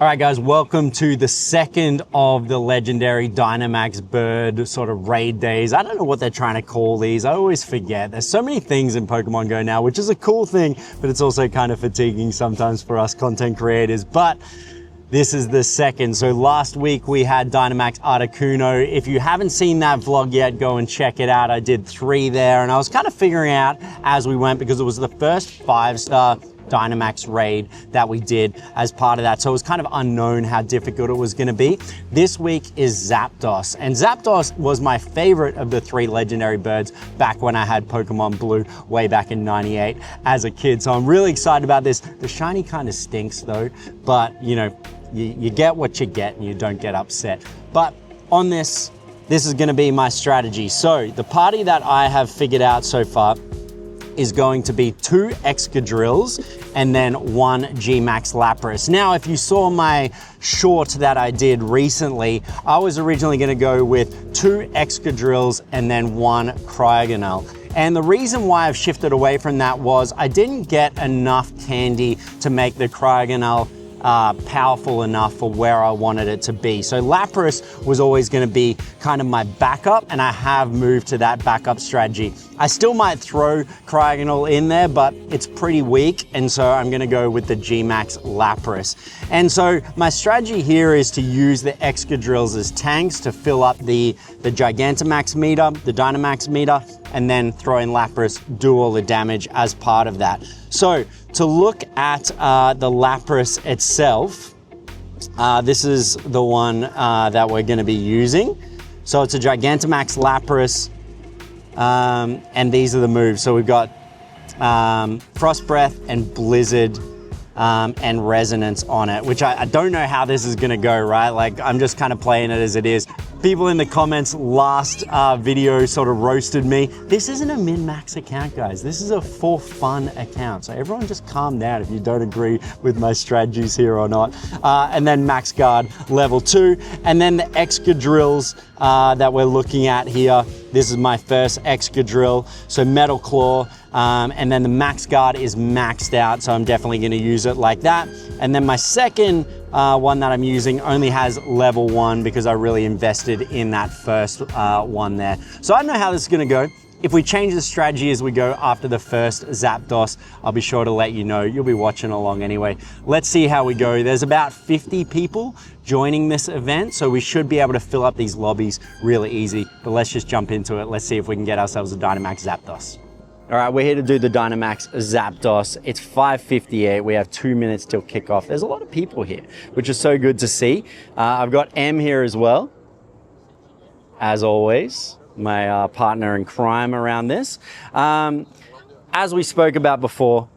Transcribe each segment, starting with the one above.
All right, guys, welcome to the second of the legendary Dynamax bird sort of raid days. I don't know what they're trying to call these. I always forget. There's so many things in Pokemon Go now, which is a cool thing, but it's also kind of fatiguing sometimes for us content creators. But this is the second. So last week we had Dynamax Articuno. If you haven't seen that vlog yet, go and check it out. I did 3 there, and I was kind of figuring out as we went because it was the first 5-star Dynamax raid that we did as part of that. So it was kind of unknown how difficult it was going to be. This week is Zapdos, and Zapdos was my favorite of the 3 legendary birds back when I had Pokemon Blue way back in '98 as a kid. So I'm really excited about this. The shiny kind of stinks though, but you know, you get what you get and you don't get upset. But on this is going to be my strategy. So the party that I have figured out so far is going to be 2 Excadrills and then 1 G-Max Lapras. Now, if you saw my short that I did recently, I was originally going to go with 2 Excadrills and then 1 Cryogonal. And the reason why I've shifted away from that was I didn't get enough candy to make the Cryogonal powerful enough for where I wanted it to be. So Lapras was always going to be kind of my backup, and I have moved to that backup strategy. I still might throw Cryogonal in there, but it's pretty weak, and so I'm going to go with the G-Max Lapras. And so my strategy here is to use the Excadrills as tanks to fill up the Gigantamax meter, the Dynamax meter, and then throw in Lapras, do all the damage as part of that. So to look at the Lapras itself, this is the one that we're going to be using. So it's a Gigantamax Lapras, and these are the moves. So we've got Frost Breath and Blizzard and Resonance on it, which I don't know how this is going to go, right? Like, I'm just kind of playing it as it is. People in the comments last video sort of roasted me. This isn't a min-max account, guys. This is a for fun account. So everyone just calm down if you don't agree with my strategies here or not. And then Max Guard level 2. And then the Excadrills that we're looking at here. This is my first Excadrill. So Metal Claw. And then the Max Guard is maxed out, so I'm definitely going to use it like that. And then my second one that I'm using only has level 1 because I really invested in that first one there. So I don't know how this is going to go. If we change the strategy as we go after the first Zapdos, I'll be sure to let you know. You'll be watching along anyway. Let's see how we go. There's about 50 people joining this event, so we should be able to fill up these lobbies really easy. But let's just jump into it. Let's see if we can get ourselves a Dynamax Zapdos. All right, we're here to do the Dynamax Zapdos. It's 5:58. We have 2 minutes till kickoff. There's a lot of people here, which is so good to see. I've got M here as well, as always, my partner in crime around this. As we spoke about before,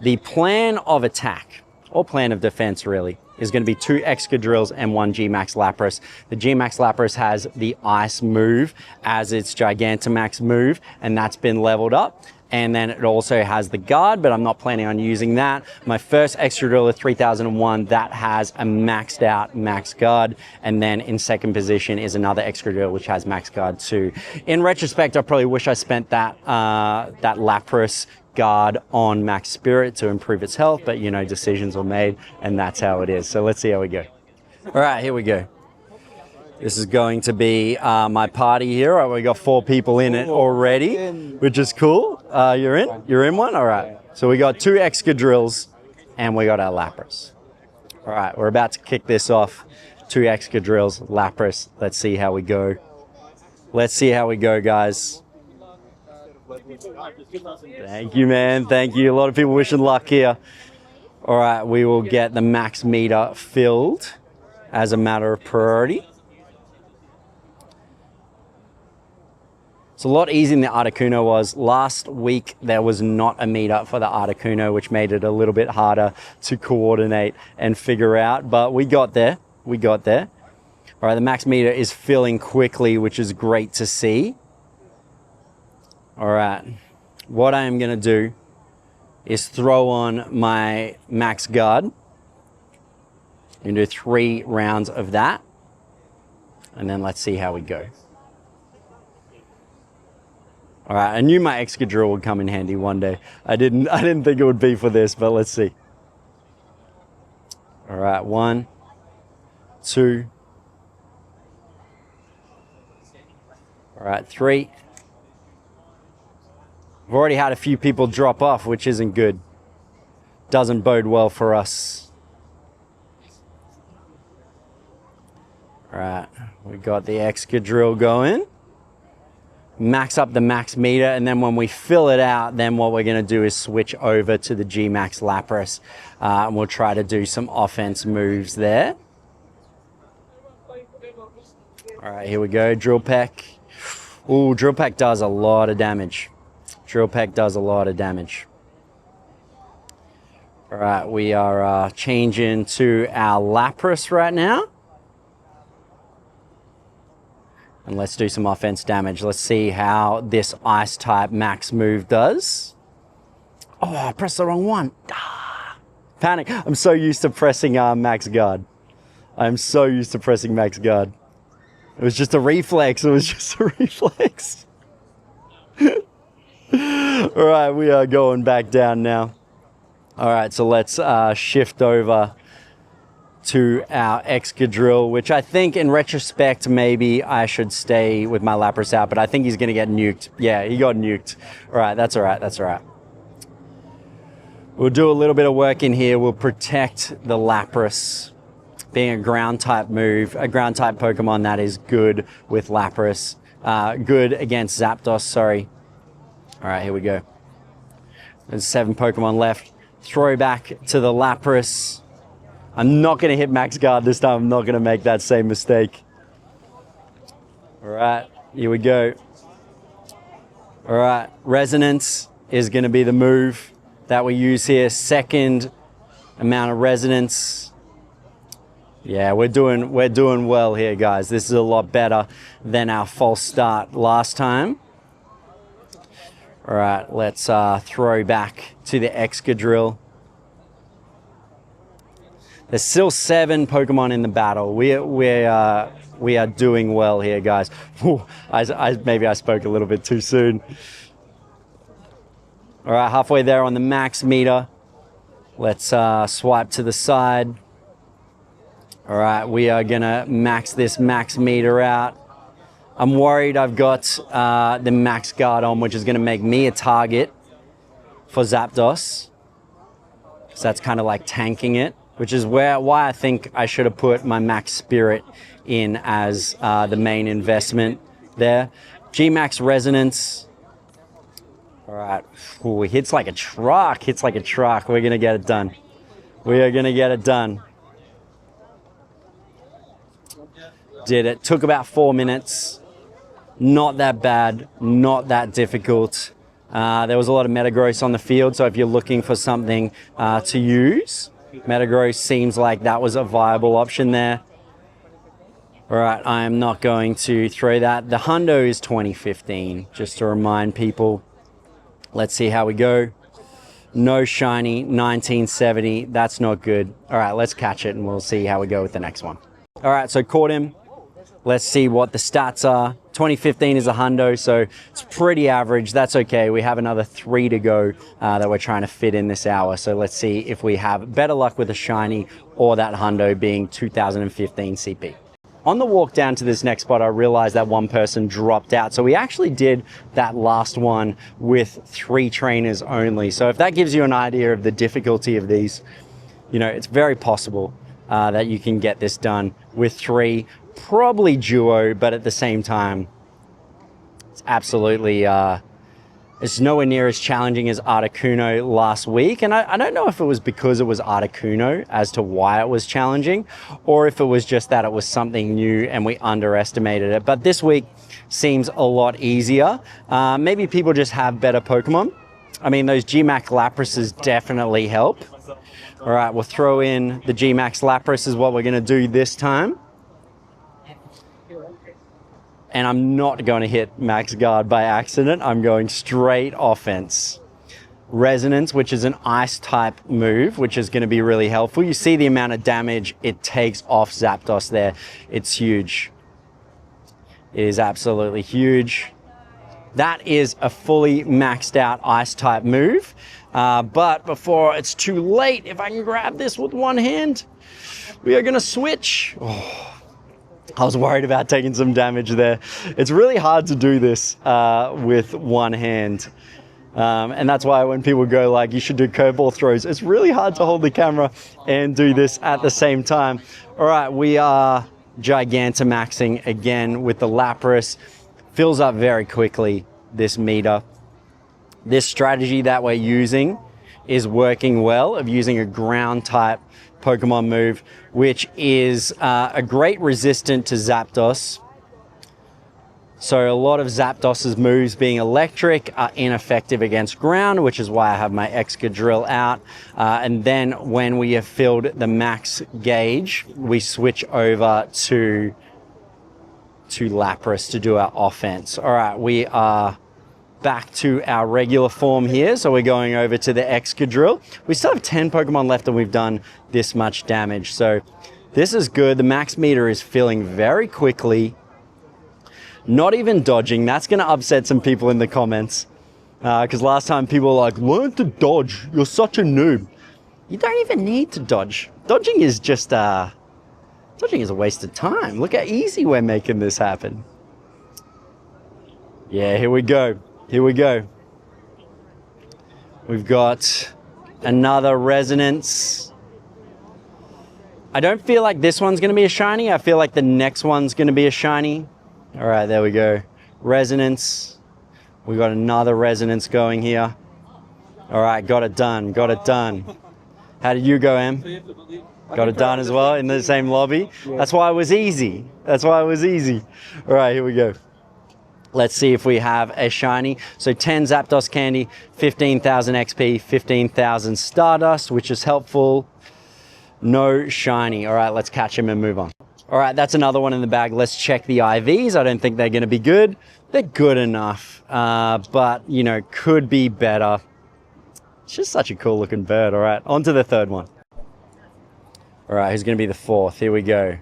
the plan of attack, or plan of defense really, is going to be 2 Excadrills and 1 G-Max Lapras. The G-Max Lapras has the Ice move as its Gigantamax move, and that's been leveled up. And then it also has the Guard, but I'm not planning on using that. My first Excadrill is 3001, that has a maxed out Max Guard. And then in second position is another Excadrill, which has Max Guard too. In retrospect, I probably wish I spent that Lapras Guard on Max Spirit to improve its health, but you know, decisions were made and that's how it is. So let's see how we go. All right, here we go. This is going to be my party here. We got 4 people in it already, which is cool. You're in? You're in one? All right. So we got 2 Excadrills and we got our Lapras. All right, we're about to kick this off. 2 Excadrills, Lapras. Let's see how we go. Let's see how we go, guys. Thank you, man. Thank you. A lot of people wishing luck here. All right, we will get the max meter filled as a matter of priority. It's a lot easier than the Articuno was. Last week, there was not a meter for the Articuno, which made it a little bit harder to coordinate and figure out, but we got there. We got there. All right, the max meter is filling quickly, which is great to see. All right, what I am going to do is throw on my Max Guard. I'm going to do 3 rounds of that, and then let's see how we go. All right, I knew my Excadrill would come in handy one day. I didn't think it would be for this, but let's see. All right, 1, 2. All right, 3. We've already had a few people drop off, which isn't good. Doesn't bode well for us. All right, we got the Excadrill going. Max up the max meter, and then when we fill it out, then what we're going to do is switch over to the G-Max Lapras, and we'll try to do some offense moves there. All right, here we go, Drill Peck. Ooh, Drill Peck does a lot of damage. Drill Peck does a lot of damage. All right, we are changing to our Lapras right now. And let's do some offense damage. Let's see how this ice type max move does. Oh, I pressed the wrong one. Ah, panic. I'm so used to pressing max guard. I'm so used to pressing max guard. It was just a reflex. It was just a reflex. All right, we are going back down now. All right, so let's shift over to our Excadrill, which I think in retrospect, maybe I should stay with my Lapras out, but I think he's gonna get nuked. Yeah, he got nuked. All right, that's all right, that's all right. We'll do a little bit of work in here. We'll protect the Lapras. Being a ground type move, a ground type Pokemon that is good with Lapras. Good against Zapdos, sorry. All right, here we go. There's 7 Pokemon left. Throw back to the Lapras. I'm not going to hit max guard this time. I'm not going to make that same mistake. All right, here we go. All right, Resonance is going to be the move that we use here. Second amount of Resonance. Yeah, we're doing well here, guys. This is a lot better than our false start last time. All right, let's throw back to the Excadrill. There's still 7 Pokemon in the battle. We are doing well here, guys. Maybe I spoke a little bit too soon. All right, halfway there on the max meter. Let's swipe to the side. All right, we are gonna max this max meter out. I'm worried I've got the max guard on, which is gonna make me a target for Zapdos. So that's kind of like tanking it, which is why I think I should have put my max spirit in as the main investment there. G-Max Resonance. All right, ooh, hits like a truck, hits like a truck. We're gonna get it done. We are gonna get it done. Did it, took about 4 minutes. Not that bad, not that difficult. There was a lot of Metagross on the field, so if you're looking for something to use, Metagross seems like that was a viable option there. All right, I am not going to throw that. The Hundo is 2015, just to remind people. Let's see how we go. No shiny, 1970, that's not good. All right, let's catch it and we'll see how we go with the next one. All right, so caught him. Let's see what the stats are. 2015 is a hundo, so it's pretty average. That's okay. We have another 3 to go that we're trying to fit in this hour. So let's see if we have better luck with a shiny or that hundo being 2015 CP. On the walk down to this next spot, I realized that one person dropped out. So we actually did that last one with 3 trainers only. So if that gives you an idea of the difficulty of these, you know, it's very possible that you can get this done with 3. Probably duo, but at the same time, it's absolutely, it's nowhere near as challenging as Articuno last week. And I don't know if it was because it was Articuno as to why it was challenging, or if it was just that it was something new and we underestimated it. But this week seems a lot easier. Maybe people just have better Pokemon. I mean, those G-Max Laprases definitely help. All right, we'll throw in the G-Max Lapras is what we're gonna do this time. And I'm not going to hit max guard by accident. I'm going straight offense. Resonance, which is an ice type move, which is going to be really helpful. You see the amount of damage it takes off Zapdos there. It's huge. It is absolutely huge. That is a fully maxed out ice type move. But before it's too late, if I can grab this with one hand. We are gonna switch. Oh, I was worried about taking some damage there. It's really hard to do this with one hand. And that's why when people go like, you should do curveball throws, it's really hard to hold the camera and do this at the same time. All right, we are Gigantamaxing again with the Lapras. Fills up very quickly, this meter. This strategy that we're using is working well, of using a ground type Pokemon move, which is a great resistant to Zapdos. So a lot of Zapdos's moves being electric are ineffective against ground, which is why I have my Excadrill out. And then when we have filled the max gauge, we switch over to Lapras to do our offense. All right, we are back to our regular form here. So we're going over to the Excadrill. We still have 10 Pokemon left and we've done this much damage. So this is good. The max meter is filling very quickly. Not even dodging. That's going to upset some people in the comments. Because last time people were like, learn to dodge. You're such a noob. You don't even need to dodge. Dodging is just, dodging is a waste of time. Look how easy we're making this happen. Yeah, here we go. Here we go. We've got another Resonance. I don't feel like this one's going to be a shiny. I feel like the next one's going to be a shiny. All right, there we go. Resonance. We got another Resonance going here. All right, got it done. Got it done. How did you go, Em? Got it done as well in the same lobby. That's why it was easy. That's why it was easy. All right, here we go. Let's see if we have a shiny. So 10 Zapdos candy, 15,000 XP, 15,000 Stardust, which is helpful. No shiny. All right, let's catch him and move on. All right, that's another one in the bag. Let's check the IVs. I don't think they're going to be good. They're good enough, but, you know, could be better. It's just such a cool looking bird. All right, on to the third one. All right, who's going to be the fourth? Here we go.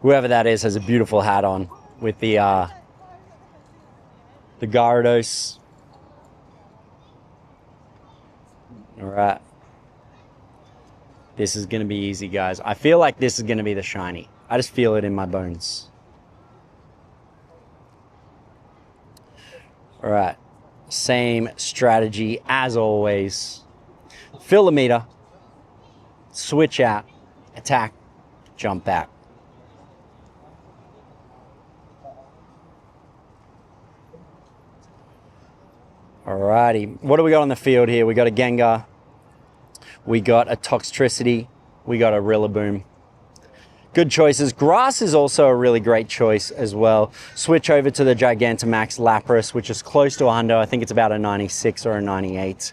Whoever that is has a beautiful hat on with the Gyarados. All right. This is going to be easy, guys. I feel like this is going to be the shiny. I just feel it in my bones. All right. Same strategy as always. Fill the meter. Switch out. Attack. Jump back. Alrighty. What do we got on the field here? We got a Gengar. We got a Toxtricity. We got a Rillaboom. Good choices. Grass is also a really great choice as well. Switch over to the Gigantamax Lapras, which is close to a 100. I think it's about a 96 or a 98.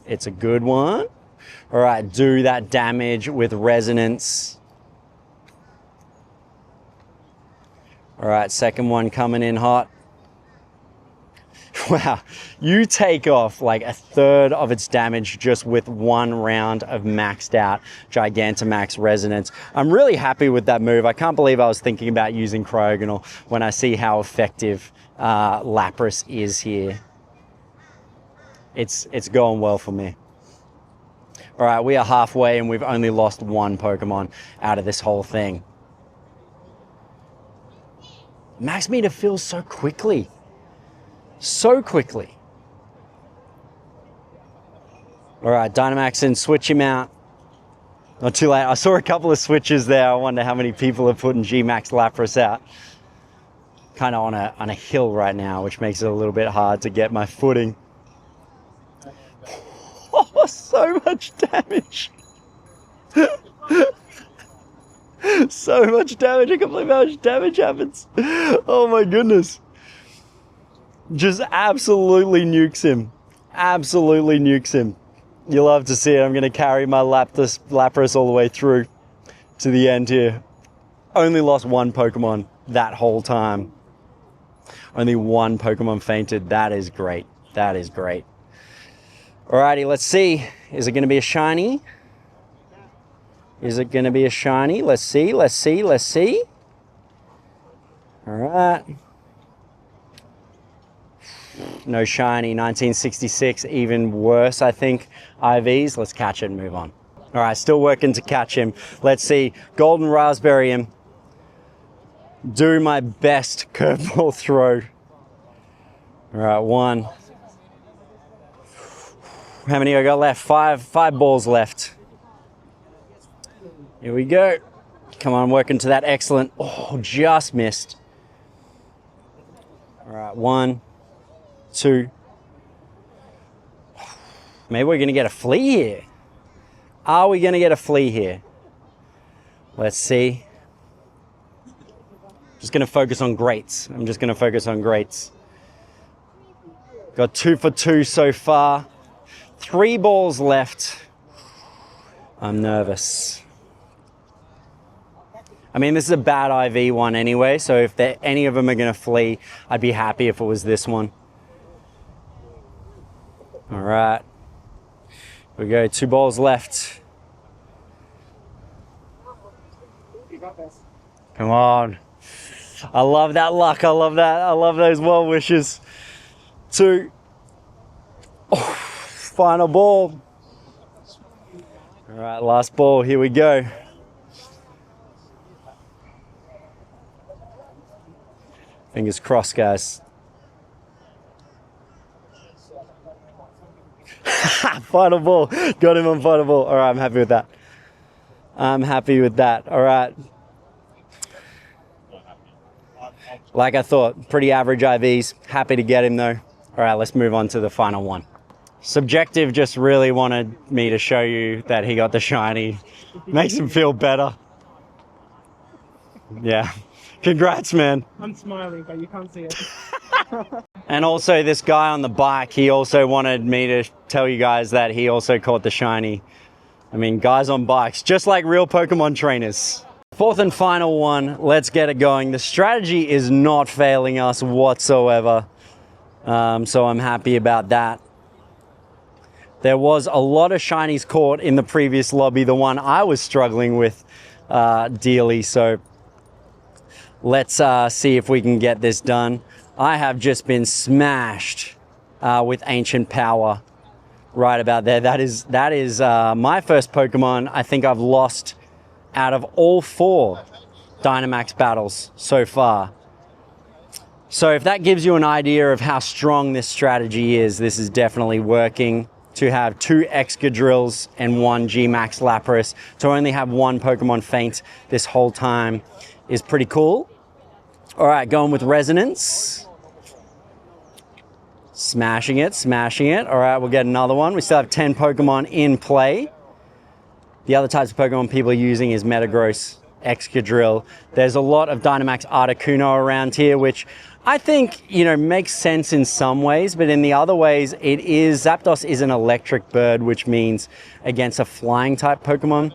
It's a good one. All right, do that damage with Resonance. All right, second one coming in hot. Wow, you take off like a third of its damage just with one round of maxed out Gigantamax Resonance. I'm really happy with that move. I can't believe I was thinking about using Cryogonal when I see how effective Lapras is here. It's going well for me. All right, we are halfway and we've only lost one Pokemon out of this whole thing. Max meter fills so quickly. So quickly. All right, Dynamax in, switch him out. Not too late. I saw a couple of switches there. I wonder how many people are putting G-Max Lapras out. Kind of on a hill right now, which makes it a little bit hard to get my footing. Oh, so much damage. So much damage. I can't believe how much damage happens. Oh my goodness. Just absolutely nukes him. Absolutely nukes him. You'll love to see it. I'm going to carry my Lapras all the way through to the end here. Only lost one Pokemon that whole time. Only one Pokemon fainted. That is great. That is great. Alrighty, let's see. Is it going to be a shiny? Is it going to be a shiny? Let's see, let's see, let's see. Alright. No shiny. 1966, even worse, I think. IVs. Let's catch it and move on. All right, still working to catch him. Let's see. Golden Raspberry him. Do my best curveball throw. All right, 1. How many I got left? 5 balls left. Here we go. Come on, working to that. Excellent. Oh, just missed. All right, 1, 2. Maybe we're going to get a flea here. Are we going to get a flea here? Let's see. Just going to focus on greats. I'm just going to focus on greats. Got 2 for 2 so far. 3 balls left. I'm nervous. I mean, this is a bad IV one anyway, so if any of them are going to flee, I'd be happy if it was this one. All right. Here we go, 2 balls left. Come on. I love that luck. I love that. I love those well wishes. 2. Oh, final ball. All right, last ball. Here we go. Fingers crossed, guys. Final ball. Got him on final ball. All right, I'm happy with that. I'm happy with that. All right. Like I thought, pretty average IVs. Happy to get him though. All right, let's move on to the final one. Subjective just really wanted me to show you that he got the shiny. Makes him feel better. Yeah. Congrats, man. I'm smiling, but you can't see it. And also this guy on the bike, he also wanted me to tell you guys that he also caught the shiny. I mean, guys on bikes, just like real Pokemon trainers. 4th and final one, let's get it going. The strategy is not failing us whatsoever. So I'm happy about that. There was a lot of shinies caught in the previous lobby, the one I was struggling with dearly. So let's see if we can get this done. I have just been smashed with Ancient Power right about there. That is my first Pokemon I think I've lost out of all 4 Dynamax battles so far. So if that gives you an idea of how strong this strategy is, this is definitely working. To have 2 Excadrills and 1 G-Max Lapras, to only have 1 Pokemon Faint this whole time is pretty cool. All right, going with Resonance. Smashing it, smashing it. All right, we'll get another one. We still have 10 Pokemon in play. The other types of Pokemon people are using is Metagross, Excadrill. There's a lot of Dynamax Articuno around here, which I think, you know, makes sense in some ways, but in the other ways, Zapdos is an electric bird, which means against a flying type Pokemon,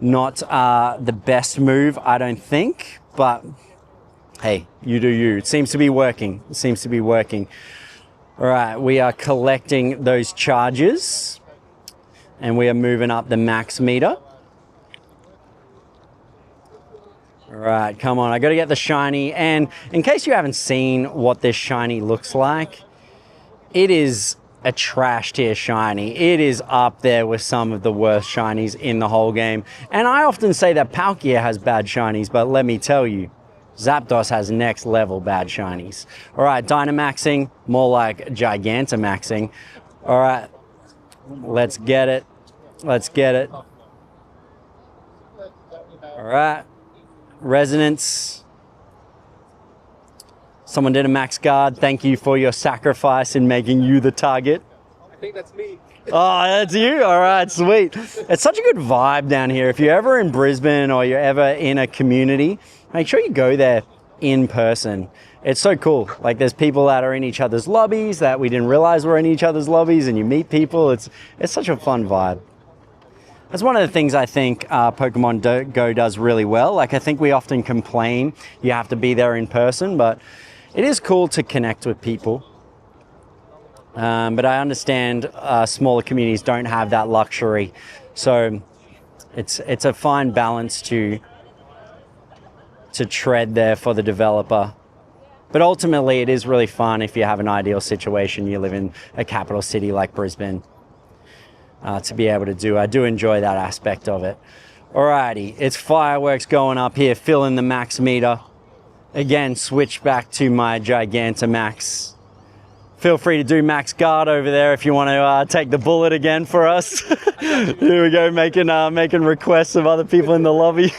not the best move, I don't think, but hey, you do you. It seems to be working. It seems to be working. All right, we are collecting those charges and we are moving up the max meter. All right, come on, I gotta get the shiny. And in case you haven't seen what this shiny looks like, it is a trash tier shiny. It is up there with some of the worst shinies in the whole game. And I often say that Palkia has bad shinies, but let me tell you, Zapdos has next level bad shinies. All right, Dynamaxing, more like Gigantamaxing. All right, let's get it. Let's get it. All right. Resonance. Someone did a max guard. Thank you for your sacrifice in making you the target. I think that's me. Oh, that's you? All right, sweet. It's such a good vibe down here. If you're ever in Brisbane or you're ever in a community, make sure you go there in person. It's so cool. Like, there's people that are in each other's lobbies that we didn't realize were in each other's lobbies, and you meet people. It's such a fun vibe. That's one of the things I think Pokemon Go does really well. Like, I think we often complain you have to be there in person, but it is cool to connect with people. But I understand smaller communities don't have that luxury. So it's a fine balance to tread there for the developer. But ultimately, it is really fun if you have an ideal situation. You live in a capital city like Brisbane. to be able to do. I do enjoy that aspect of it. Alrighty, it's fireworks going up here, filling the max meter. Again, switch back to my Gigantamax. Feel free to do max guard over there if you want to take the bullet again for us. Here we go, making requests of other people in the lobby.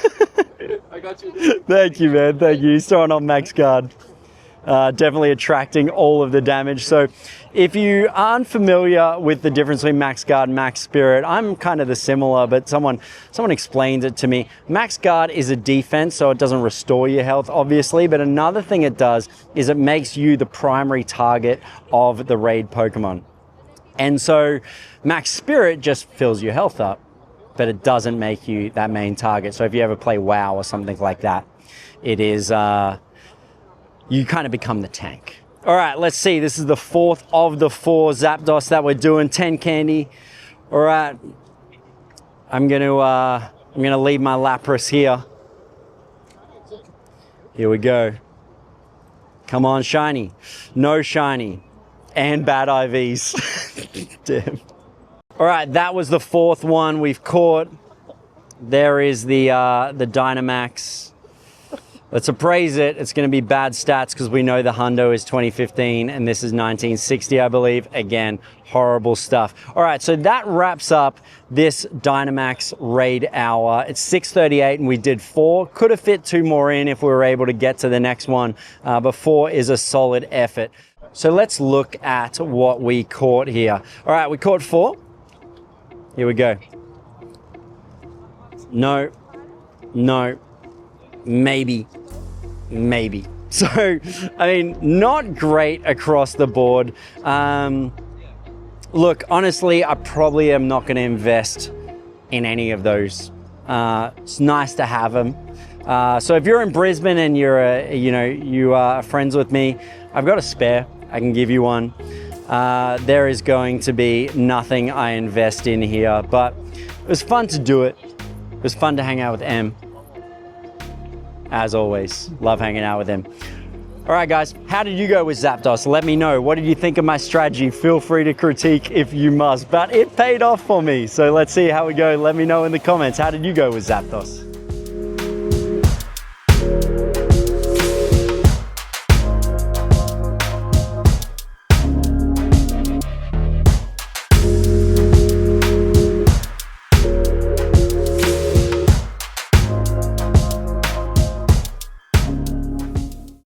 I got you. Thank you, man. Thank you. He's throwing on max guard. Definitely attracting all of the damage. So if you aren't familiar with the difference between max guard and max spirit, I'm kind of the similar, but someone explained it to me. Max guard is a defense, so it doesn't restore your health, obviously, but another thing it does is it makes you the primary target of the raid Pokemon. And so max spirit just fills your health up, but it doesn't make you that main target. So if you ever play WoW or something like that, it is, you kind of become the tank. All right, let's see. This is the fourth of the 4 Zapdos that we're doing. 10 candy. All right. I'm gonna leave my Lapras here. Here we go. Come on, shiny. No shiny. And bad IVs. Damn. All right, that was the 4th one we've caught. There is the Dynamax. Let's appraise it. It's going to be bad stats because we know the hundo is 2015 and this is 1960, I believe. Again, horrible stuff. All right, so that wraps up this Dynamax raid hour. It's 6:38 and we did 4. Could have fit 2 more in if we were able to get to the next one, but 4 is a solid effort. So let's look at what we caught here. All right, we caught 4. Here we go. No, no, maybe. So, I mean, not great across the board. Look, honestly, I probably am not going to invest in any of those. It's nice to have them. So if you're in Brisbane and you are friends with me, I've got a spare. I can give you one. There is going to be nothing I invest in here, but it was fun to do it. It was fun to hang out with M. As always, love hanging out with him. All right, guys, how did you go with Zapdos? Let me know. What did you think of my strategy? Feel free to critique if you must, but it paid off for me. So let's see how we go. Let me know in the comments. How did you go with Zapdos?